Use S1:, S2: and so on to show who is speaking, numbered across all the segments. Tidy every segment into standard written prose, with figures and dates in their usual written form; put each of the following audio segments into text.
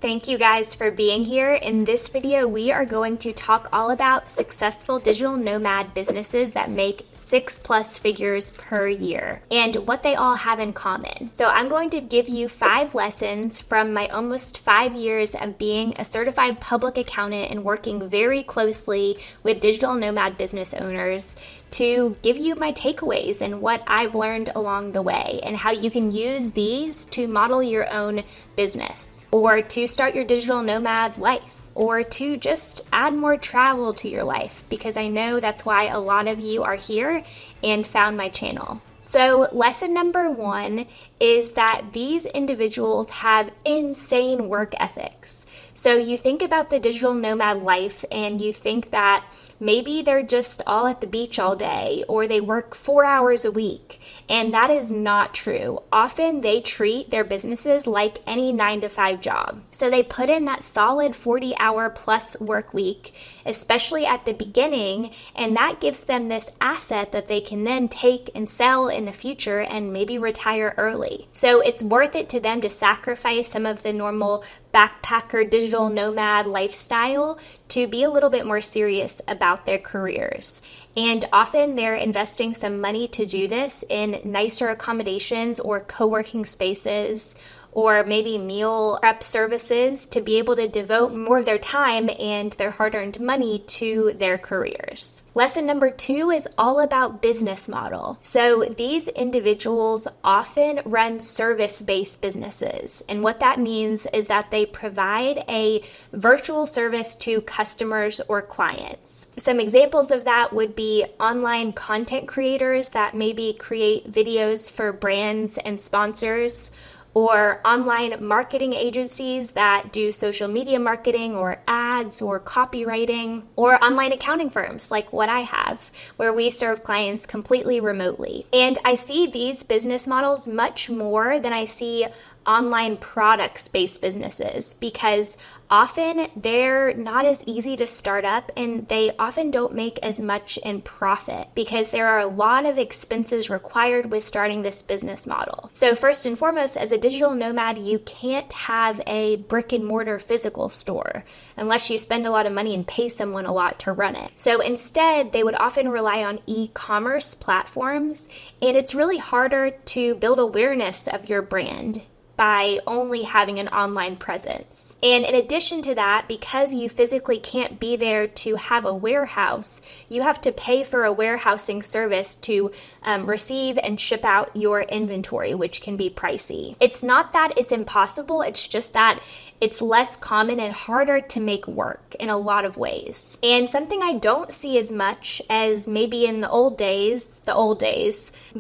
S1: Thank you guys for being here. In this video, we are going to talk all about successful digital nomad businesses that make 6+ figures per year and what they all have in common. So I'm going to give you 5 lessons from my almost 5 years of being a certified public accountant and working very closely with digital nomad business owners to give you my takeaways and what I've learned along the way and how you can use these to model your own business or to start your digital nomad life, or to just add more travel to your life, because I know that's why a lot of you are here and found my channel. So lesson number 1 is that these individuals have insane work ethics. So you think about the digital nomad life and you think that maybe they're just all at the beach all day or they work 4 hours a week, and that is not true. Often they treat their businesses like any 9-to-5 job. So they put in that solid 40-hour plus work week, especially at the beginning, and that gives them this asset that they can then take and sell in the future and maybe retire early. So it's worth it to them to sacrifice some of the normal backpacker digital nomad lifestyle to be a little bit more serious about their careers. And often they're investing some money to do this in nicer accommodations or co-working spaces, or maybe meal prep services to be able to devote more of their time and their hard-earned money to their careers. Lesson number 2 is all about business model. So these individuals often run service-based businesses. And what that means is that they provide a virtual service to customers or clients. Some examples of that would be online content creators that maybe create videos for brands and sponsors, or online marketing agencies that do social media marketing or ads or copywriting, or online accounting firms like what I have, where we serve clients completely remotely. And I see these business models much more than I see online products-based businesses, because often they're not as easy to start up and they often don't make as much in profit because there are a lot of expenses required with starting this business model. So first and foremost, as a digital nomad, you can't have a brick and mortar physical store unless you spend a lot of money and pay someone a lot to run it. So instead, they would often rely on e-commerce platforms, and it's really harder to build awareness of your brand by only having an online presence. And in addition to that, because you physically can't be there to have a warehouse, you have to pay for a warehousing service to receive and ship out your inventory, which can be pricey. It's not that it's impossible, it's just that it's less common and harder to make work in a lot of ways. And something I don't see as much as maybe in the old days,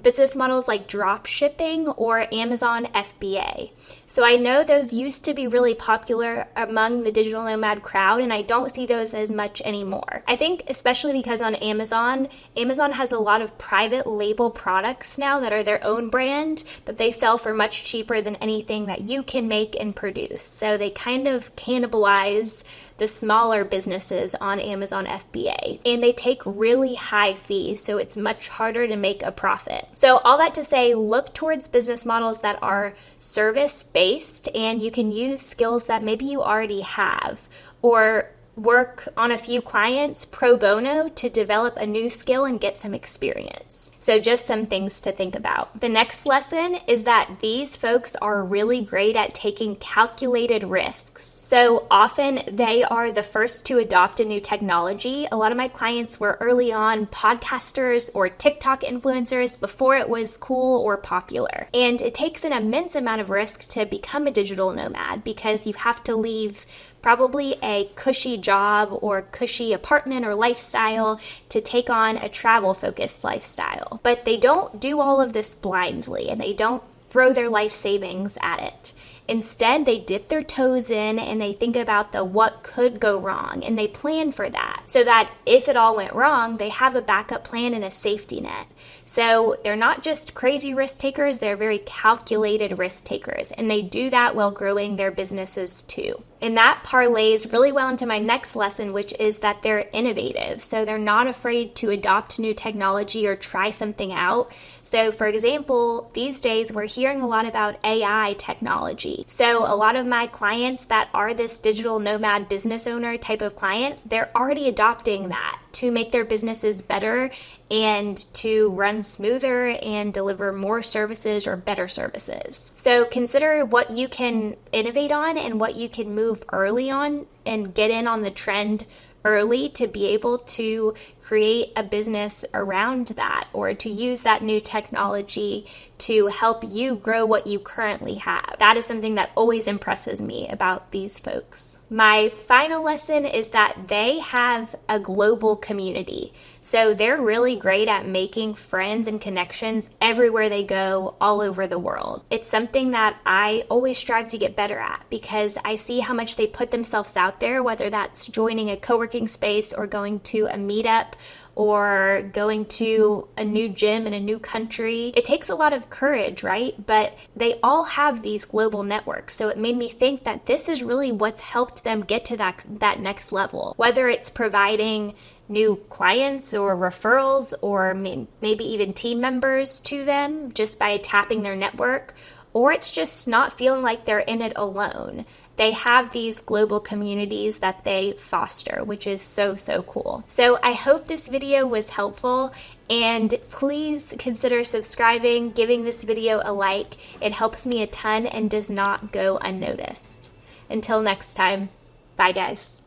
S1: business models like dropshipping or Amazon FBA. So I know those used to be really popular among the digital nomad crowd, and I don't see those as much anymore. I think especially because on Amazon has a lot of private label products now that are their own brand that they sell for much cheaper than anything that you can make and produce. So they kind of cannibalize the smaller businesses on Amazon FBA, and they take really high fees, so it's much harder to make a profit. So all that to say, look towards business models that are service-based, and you can use skills that maybe you already have, or work on a few clients pro bono to develop a new skill and get some experience. So just some things to think about. The next lesson is that these folks are really great at taking calculated risks. So often they are the first to adopt a new technology. A lot of my clients were early on podcasters or TikTok influencers before it was cool or popular. And it takes an immense amount of risk to become a digital nomad because you have to leave probably a cushy job or cushy apartment or lifestyle to take on a travel-focused lifestyle. But they don't do all of this blindly, and they don't throw their life savings at it. Instead, they dip their toes in and they think about the what could go wrong, and they plan for that. so that if it all went wrong, they have a backup plan and a safety net. So they're not just crazy risk takers, they're very calculated risk takers, and they do that while growing their businesses too. And that parlays really well into my next lesson, which is that they're innovative. So they're not afraid to adopt new technology or try something out. So for example, these days we're hearing a lot about AI technology. So a lot of my clients that are this digital nomad business owner type of client, they're already adopting that to make their businesses better and to run smoother and deliver more services or better services. So consider what you can innovate on and what you can move early on and get in on the trend early to be able to create a business around that, or to use that new technology to help you grow what you currently have. That is something that always impresses me about these folks. My final lesson is that they have a global community. So they're really great at making friends and connections everywhere they go, all over the world. It's something that I always strive to get better at because I see how much they put themselves out there, whether that's joining a co-working space or going to a meetup or going to a new gym in a new country. It takes a lot of courage, right? But they all have these global networks. So it made me think that this is really what's helped them get to that next level. Whether it's providing new clients or referrals or maybe even team members to them just by tapping their network, or it's just not feeling like they're in it alone. They have these global communities that they foster, which is so, so cool. So I hope this video was helpful, and please consider subscribing, giving this video a like. It helps me a ton and does not go unnoticed. Until next time, bye guys.